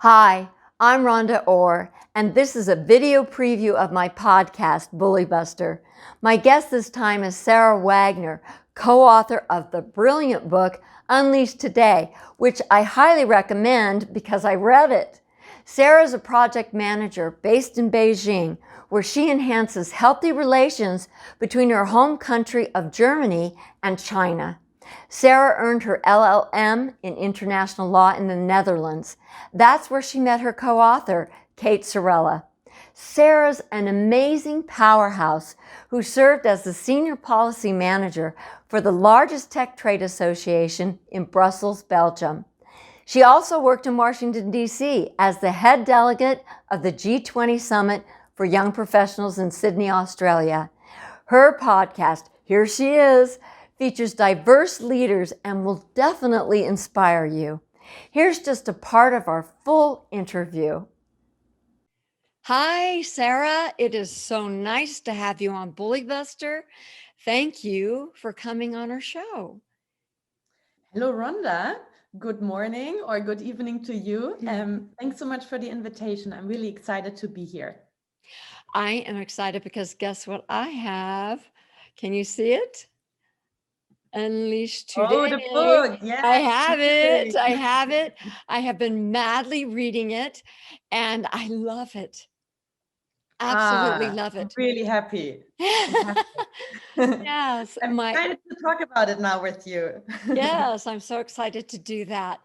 Hi, I'm Rhonda Orr, and this is a video preview of my podcast, BullyBuster. My guest this time is Sarah Wagner, co-author of the brilliant book, Unleashed Today, which I highly recommend because I read it. Sarah is a project manager based in Beijing, where she enhances healthy relations between her home country of Germany and China. Sarah earned her LLM in international law in the Netherlands. That's where she met her co-author, Kate Sorella. Sarah's an amazing powerhouse who served as the senior policy manager for the largest tech trade association in Brussels, Belgium. She also worked in Washington, D.C. as the head delegate of the G20 Summit for Young Professionals in Sydney, Australia. Her podcast, Here She Is, features diverse leaders and will definitely inspire you. Here's just a part of our full interview. Hi, Sarah. It is so nice to have you on BullyBuster. Thank you for coming on our show. Hello, Rhonda. Good morning or good evening to you. Thanks so much for the invitation. I'm really excited to be here. I am excited because guess what I have? Can you see it? Unleashed Today. Oh, the book. Yeah. I have it. I have it. I have been madly reading it and I love it. Absolutely love it. I'm really happy. Yes. I'm excited to talk about it now with you. Yes, I'm so excited to do that.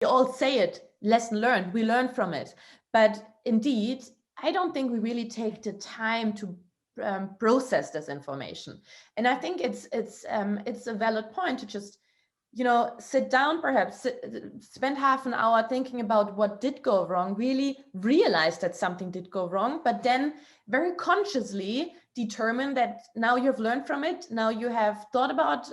We all say it, lesson learned, we learn from it. But indeed, I don't think we really take the time to process this information. And I think it's a valid point to just, sit down, perhaps spend half an hour thinking about what did go wrong, really realize that something did go wrong, but then very consciously determine that now you've learned from it, now you have thought about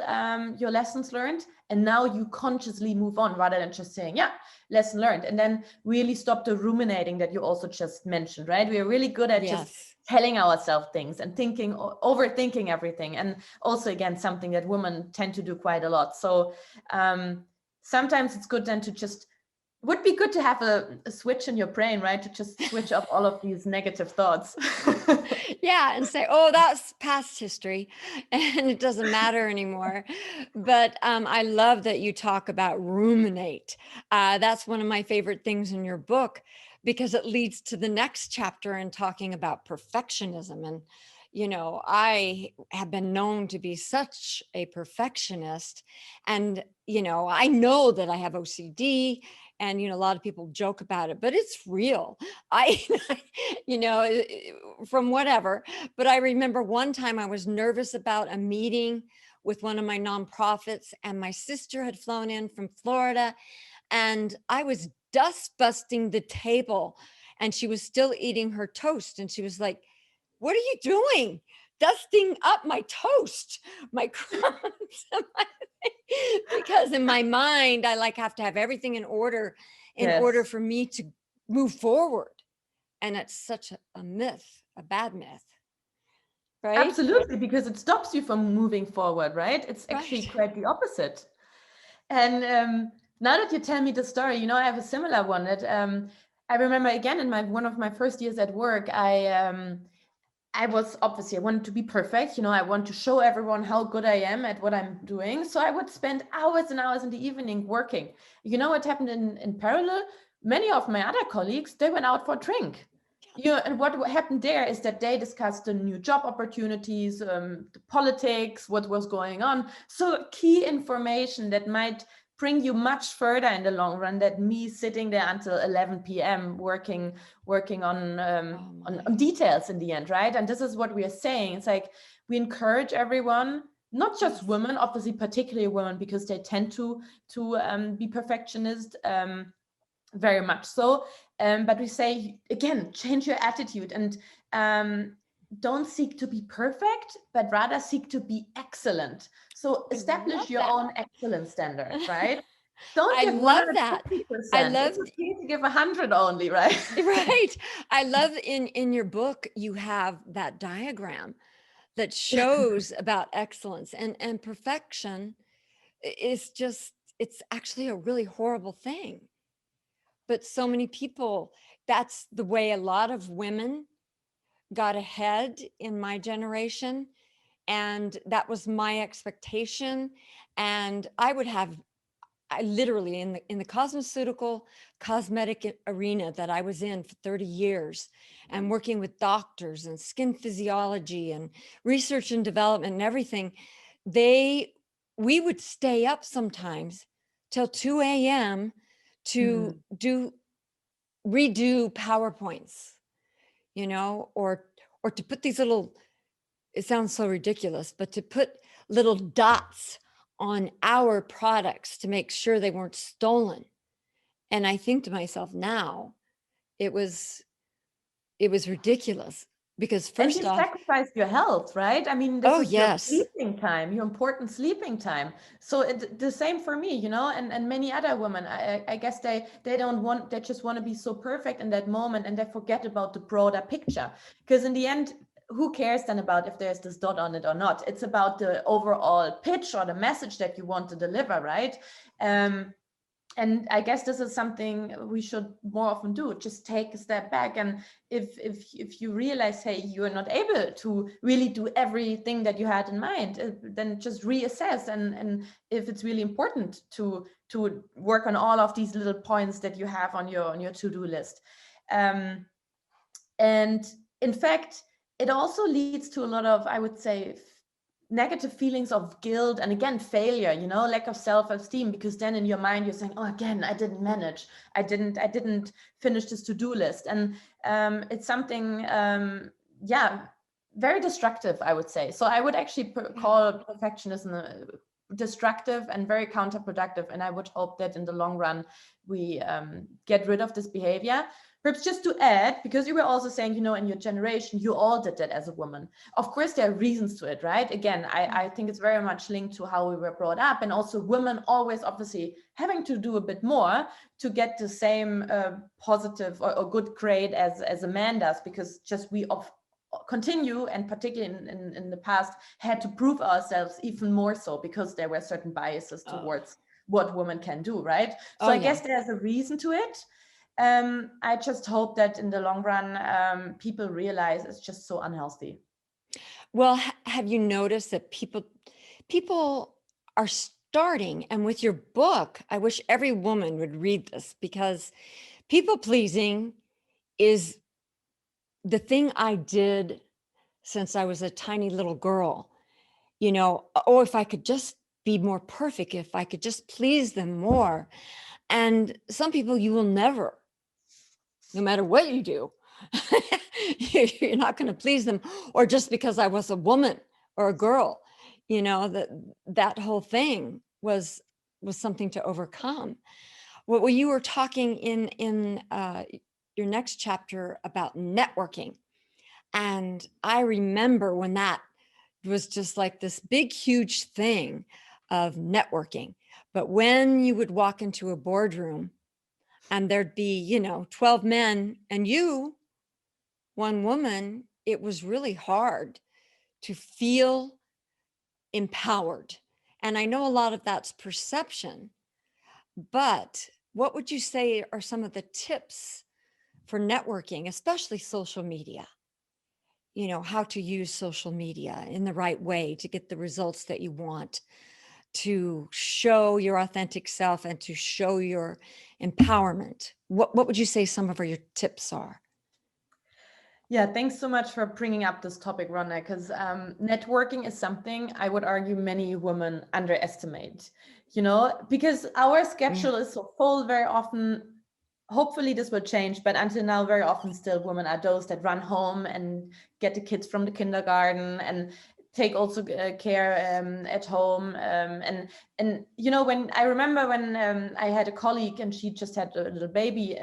your lessons learned, and now you consciously move on rather than just saying, yeah, lesson learned, and then really stop the ruminating that you also just mentioned, right? We are really good at just telling ourselves things and thinking, overthinking everything. And also, again, something that women tend to do quite a lot. So sometimes it's good then to just, would be good to have a switch in your brain, right? To just switch off all of these negative thoughts. Yeah, and say, oh, that's past history and it doesn't matter anymore. But I love that you talk about ruminate. That's one of my favorite things in your book because it leads to the next chapter in talking about perfectionism. And, I have been known to be such a perfectionist. And, I know that I have OCD. And, a lot of people joke about it, but it's real. From whatever. But I remember one time I was nervous about a meeting with one of my nonprofits, and my sister had flown in from Florida, and I was dust busting the table, and she was still eating her toast. And she was like, "What are you doing? Dusting up my toast, my crumbs." Because in my mind, I have to have everything in order for me to move forward. And it's such a myth, a bad myth. Right? Absolutely, because it stops you from moving forward, right? It's actually quite the opposite. And now that you tell me the story, I have a similar one that I remember again in one of my first years at work. I was obviously, I wanted to be perfect. I want to show everyone how good I am at what I'm doing. So I would spend hours and hours in the evening working. What happened in parallel? Many of my other colleagues, they went out for a drink. And what happened there is that they discussed the new job opportunities, the politics, what was going on. So key information that might bring you much further in the long run than me sitting there until 11 p.m. working on details in the end, right? And this is what we are saying. It's like we encourage everyone, not just women, obviously particularly women, because they tend to be perfectionist, very much so. But we say, again, change your attitude and don't seek to be perfect, but rather seek to be excellent. So establish your own excellence standard, right? Don't give 150%. I love it's okay to give 100 only, right? Right. I love in your book, you have that diagram that shows about excellence and perfection is just, it's actually a really horrible thing. but so many people, that's the way a lot of women got ahead in my generation. And that was my expectation. And I literally in the cosmetic arena that I was in for 30 years, and working with doctors and skin physiology and research and development and everything, we would stay up sometimes till 2 a.m. to redo PowerPoints, or to put these little, it sounds so ridiculous, but to put little dots on our products to make sure they weren't stolen. And I think to myself now, it was ridiculous, because first off, sacrificed your health, right? I mean, this is yes, your sleeping time, your important sleeping time. So the same for me, and many other women. I guess they just want to be so perfect in that moment, and they forget about the broader picture. Because in the end, who cares then about if there's this dot on it or not? It's about the overall pitch or the message that you want to deliver, right? And I guess this is something we should more often do. Just take a step back, and if you realize, hey, you're not able to really do everything that you had in mind, then just reassess. And if it's really important to work on all of these little points that you have on your to-do list. And in fact, it also leads to a lot of, I would say, negative feelings of guilt, and again, failure, lack of self-esteem, because then in your mind you're saying, oh, again, I didn't manage, I didn't finish this to-do list. And it's something very destructive, I would say. So I would actually call perfectionism destructive and very counterproductive, and I would hope that in the long run we get rid of this behavior. Perhaps just to add, because you were also saying, in your generation, you all did that as a woman. Of course, there are reasons to it, right? Again, I think it's very much linked to how we were brought up, and also women always obviously having to do a bit more to get the same positive or good grade as a man does, because just we continue, and particularly in the past, had to prove ourselves even more so, because there were certain biases towards what women can do, right? So I guess there's a reason to it. I just hope that in the long run, people realize it's just so unhealthy. Well, have you noticed that people are starting, and with your book, I wish every woman would read this, because people pleasing is the thing I did since I was a tiny little girl. Oh, if I could just be more perfect, if I could just please them more. And some people, you will never, no matter what you do, you're not going to please them. Or just because I was a woman or a girl, that whole thing was something to overcome. Well, you were talking in your next chapter about networking. And I remember when that was just like this big, huge thing of networking. But when you would walk into a boardroom and there'd be, 12 men and you, one woman, it was really hard to feel empowered. And I know a lot of that's perception, but what would you say are some of the tips for networking, especially social media? How to use social media in the right way to get the results that you want, to show your authentic self and to show your empowerment. What would you say some of your tips are? Yeah, thanks so much for bringing up this topic, Rhonda, because networking is something I would argue many women underestimate, because our schedule is so full very often. Hopefully this will change, but until now, very often still women are those that run home and get the kids from the kindergarten and take also care at home. And when I remember when I had a colleague and she just had a little baby,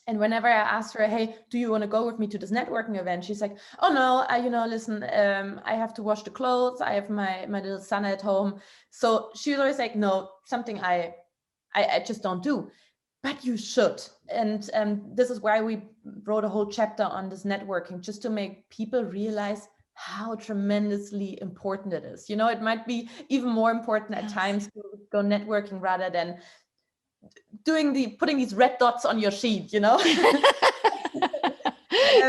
and whenever I asked her, hey, do you want to go with me to this networking event? She's like, oh no, listen, I have to wash the clothes. I have my little son at home. So she was always like, no, something I just don't do. But you should. And this is why we wrote a whole chapter on this networking, just to make people realize how tremendously important it is. It might be even more important at times to go networking rather than putting these red dots on your sheet, you know?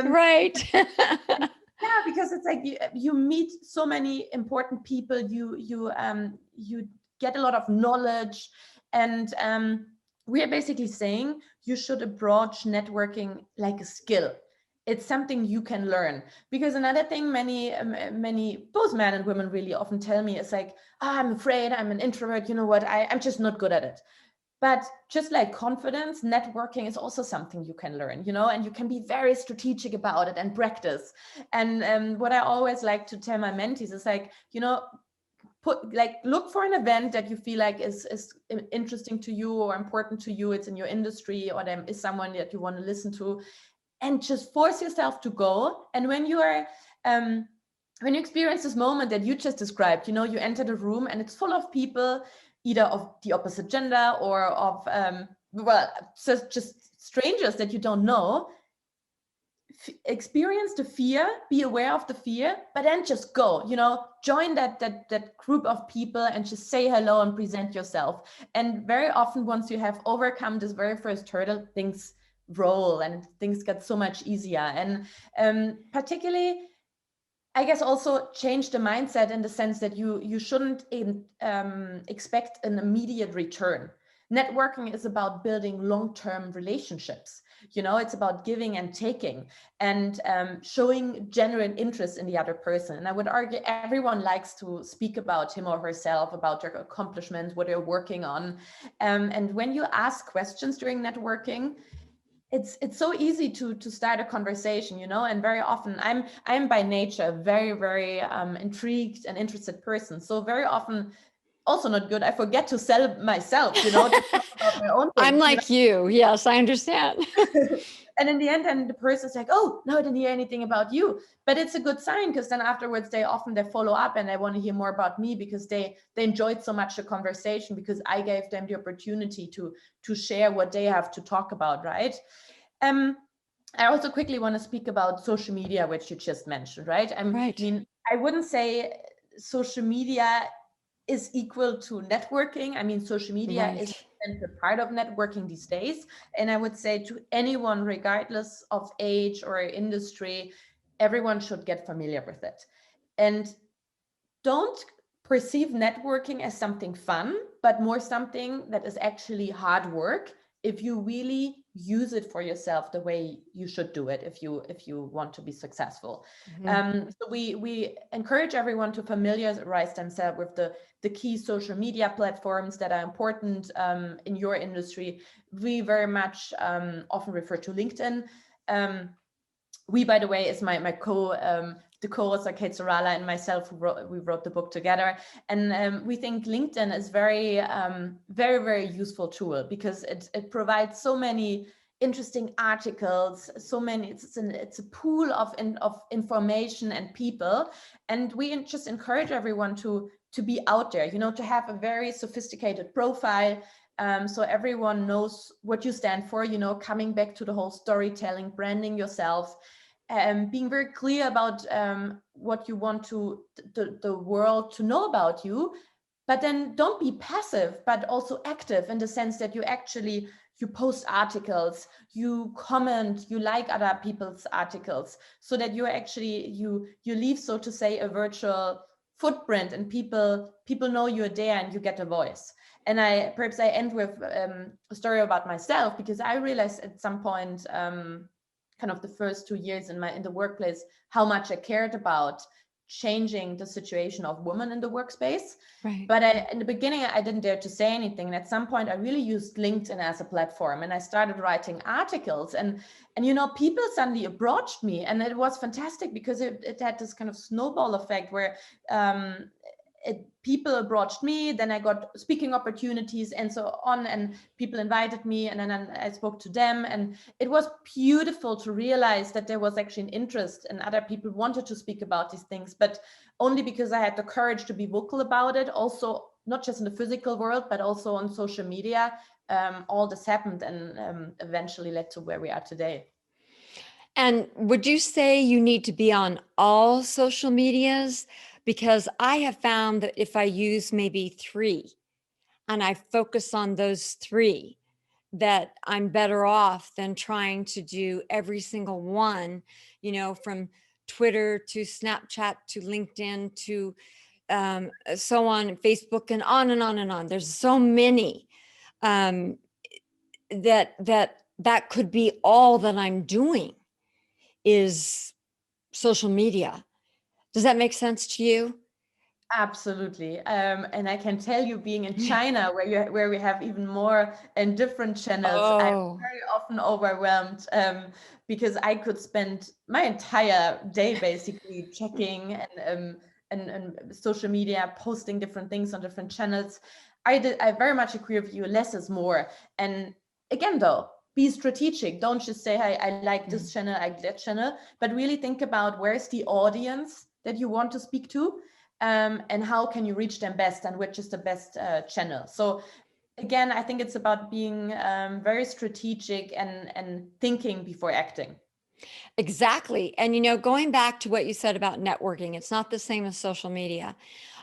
Right. Yeah, because it's like you meet so many important people, you get a lot of knowledge, and we are basically saying you should approach networking like a skill. It's something you can learn. Because another thing many both men and women really often tell me is like, I'm afraid, I'm an introvert, you know what, I'm just not good at it. But just like confidence, networking is also something you can learn, you know, and you can be very strategic about it and practice. And what I always like to tell my mentees is like, you know, look for an event that you feel like is interesting to you or important to you. It's in your industry, or there is someone that you want to listen to, and just force yourself to go. And when you are when you experience this moment that you just described, you know, you enter the room and it's full of people, either of the opposite gender or of just strangers that you don't know. Experience the fear, be aware of the fear, but then just go, you know, join that group of people and just say hello and present yourself. And very often, once you have overcome this very first hurdle, things roll and things get so much easier. And particularly, I guess, also change the mindset in the sense that you shouldn't expect an immediate return. Networking is about building long-term relationships. You know, it's about giving and taking, and showing genuine interest in the other person. And I would argue everyone likes to speak about him or herself, about their accomplishments, what they're working on. And when you ask questions during networking, it's so easy to start a conversation, you know. And very often I'm by nature a very, very intrigued and interested person. So very often, also not good, I forget to sell myself, you know, to talk about my own things. I'm like you. Yes, I understand. And in the end, then the person's like, oh, no, I didn't hear anything about you. But it's a good sign, because then afterwards they follow up and they want to hear more about me, because they enjoyed so much the conversation, because I gave them the opportunity to share what they have to talk about, right? I also quickly want to speak about social media, which you just mentioned, right? I mean, I wouldn't say social media is equal to networking. I mean, social media is a part of networking these days. And I would say to anyone, regardless of age or industry, everyone should get familiar with it. And don't perceive networking as something fun, but more something that is actually hard work, if you really use it for yourself the way you should do it, if you want to be successful. So we encourage everyone to familiarize themselves with the key social media platforms that are important in your industry. We very much often refer to LinkedIn. We, by the way, is my the co-author Kate Sorala and myself, we wrote the book together. And we think LinkedIn is very, very useful tool, because it provides so many interesting articles, so many, it's a pool of information and people. And we just encourage everyone to be out there, you know, to have a very sophisticated profile. So everyone knows what you stand for, you know, coming back to the whole storytelling, branding yourself, being very clear about what you want the world to know about you. But then don't be passive, but also active, in the sense that you post articles, you comment, you like other people's articles, so that you leave, so to say, a virtual footprint, and people know you're there and you get a voice. And I end with a story about myself, because I realized at some point, kind of the first 2 years in the workplace, how much I cared about changing the situation of women in the workspace. Right. But in the beginning, I didn't dare to say anything. And at some point, I really used LinkedIn as a platform, and I started writing articles. And you know, people suddenly approached me, and it was fantastic, because it had this kind of snowball effect where people approached me, then I got speaking opportunities and so on, and people invited me, and then I spoke to them. And it was beautiful to realize that there was actually an interest, and other people wanted to speak about these things, but only because I had the courage to be vocal about it, also not just in the physical world, but also on social media. All this happened and eventually led to where we are today. And would you say you need to be on all social medias? Because I have found that if I use maybe 3 and I focus on those 3, that I'm better off than trying to do every single one, from Twitter to Snapchat to LinkedIn to so on, Facebook, and on and on and on. There's so many um, that could be all that I'm doing is social media. Does that make sense to you? Absolutely. And I can tell you, being in China, where we have even more and different channels, I'm Oh, very often overwhelmed, because I could spend my entire day basically checking and social media, posting different things on different channels. I very much agree with you. Less is more. And again, though, be strategic. Don't just say, "Hey, I like this channel, I like that channel," but really think about where's the audience that you want to speak to, and how can you reach them best, and which is the best channel. So again, I think it's about being very strategic and thinking before acting. exactly. And, going back to what you said about networking, it's not the same as social media.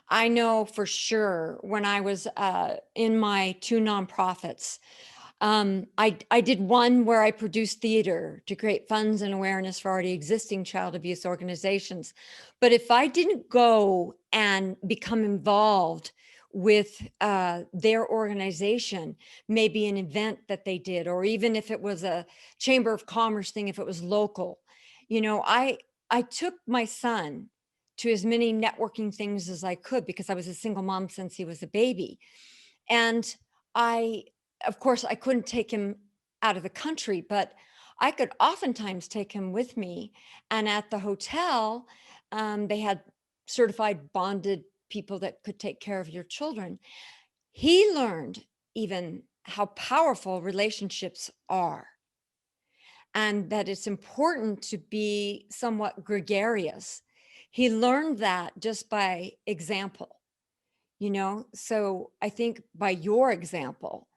I know for sure when I was in my 2 nonprofits, I did one where I produced theater to create funds and awareness for already existing child abuse organizations. But if I didn't go and become involved with their organization, maybe an event that they did, or even if it was a Chamber of Commerce thing, if it was local, I took my son to as many networking things as I could because I was a single mom since he was a baby. And I, of course, I couldn't take him out of the country, but I could oftentimes take him with me. And at the hotel, they had certified bonded people that could take care of your children. He learned even how powerful relationships are and that it's important to be somewhat gregarious. He learned that just by example. So I think by your example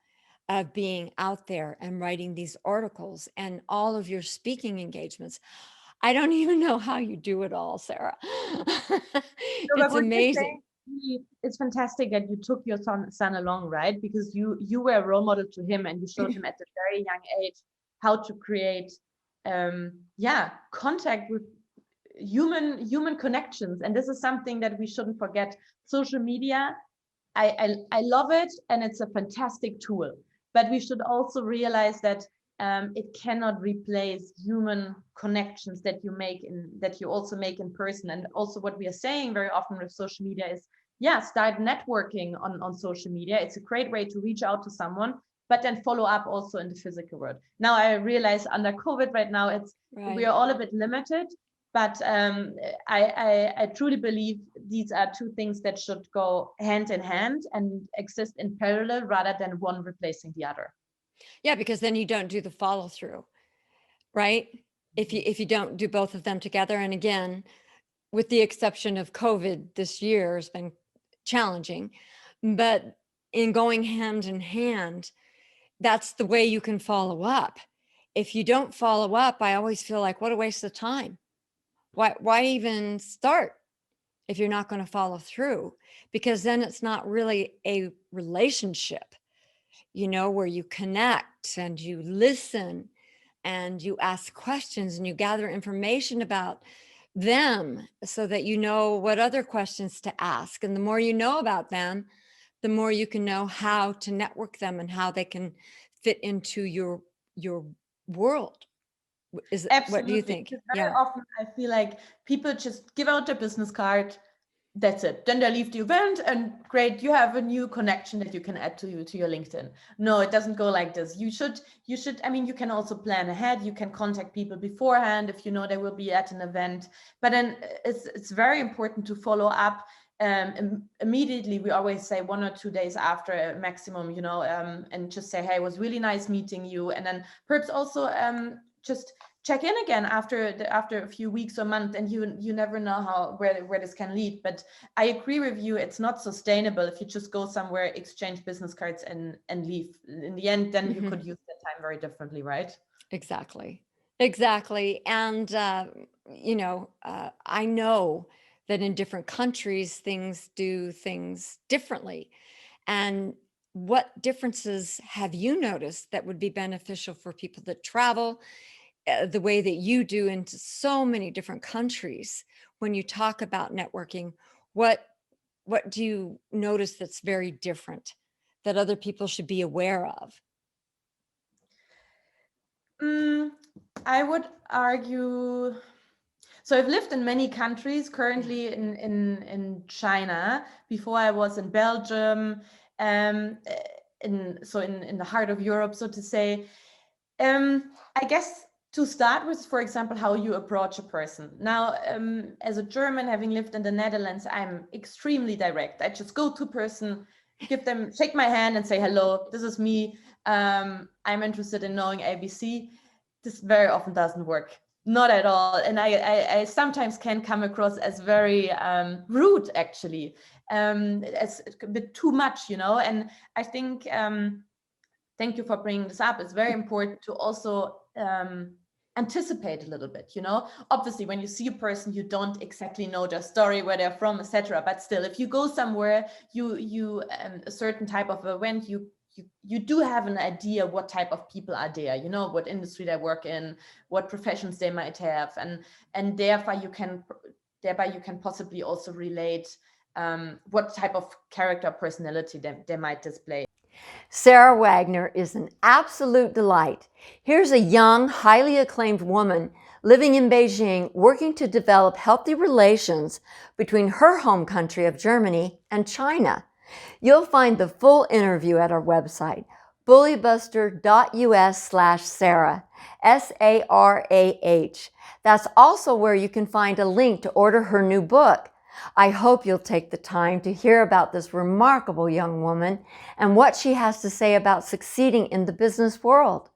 of being out there and writing these articles and all of your speaking engagements, I don't even know how you do it all, Sarah. No, but It's what you're amazing. saying, it's fantastic that you took your son along, right? Because you were a role model to him, and you showed him at a very young age how to create, contact with human connections. And this is something that we shouldn't forget. Social media, I love it, and it's a fantastic tool. But we should also realize that it cannot replace human connections that you also make in person. And also, what we are saying very often with social media is, start networking on social media. It's a great way to reach out to someone, but then follow up also in the physical world. Now I realize under COVID right now, we are all a bit limited, but I truly believe these are two things that should go hand in hand and exist in parallel rather than one replacing the other. Yeah, because then you don't do the follow through, right? If you don't do both of them together, and again, with the exception of COVID, this year has been challenging, but in going hand in hand, that's the way you can follow up. If you don't follow up, I always feel like, what a waste of time. Why even start if you're not going to follow through? Because then it's not really a relationship, where you connect and you listen and you ask questions and you gather information about them so that you know what other questions to ask. And the more you know about them, the more you can know how to network them and how they can fit into your world. What do you Absolutely. think? Because very Yeah. often I feel like people just give out their business card. That's it. Then they leave the event, and great, you have a new connection that you can add to your LinkedIn. No, it doesn't go like this. You should, I mean, you can also plan ahead. You can contact people beforehand if you know they will be at an event. But then it's very important to follow up immediately. We always say 1 or 2 days after maximum, and just say, hey, it was really nice meeting you. And then perhaps also just check in again after a few weeks or months, and you never know where this can lead. But I agree with you, it's not sustainable if you just go somewhere, exchange business cards, and leave. In the end, then you could use that time very differently, right? Exactly. And I know that in different countries things do things differently, and what differences have you noticed that would be beneficial for people that travel the way that you do into so many different countries? When you talk about networking, what do you notice that's very different that other people should be aware of? I would argue, so I've lived in many countries, currently in China. Before I was in Belgium, in the heart of Europe, so to say. I guess to start with, for example, how you approach a person. Now, as a German, having lived in the Netherlands, I'm extremely direct. I just go to a person, shake my hand and say, hello, this is me. I'm interested in knowing ABC. This very often doesn't work. Not at all. And I sometimes can come across as very rude, actually, as a bit too much, and I think, thank you for bringing this up. It's very important to also anticipate a little bit, Obviously, when you see a person, you don't exactly know their story, where they're from, etc. But still, if you go somewhere, you a certain type of event, you do have an idea what type of people are there, what industry they work in, what professions they might have, and thereby you can possibly also relate what type of character personality they might display. Sarah Wagner is an absolute delight. Here's a young, highly acclaimed woman living in Beijing, working to develop healthy relations between her home country of Germany and China. You'll find the full interview at our website, bullybuster.us/Sarah, SARAH. That's also where you can find a link to order her new book. I hope you'll take the time to hear about this remarkable young woman and what she has to say about succeeding in the business world.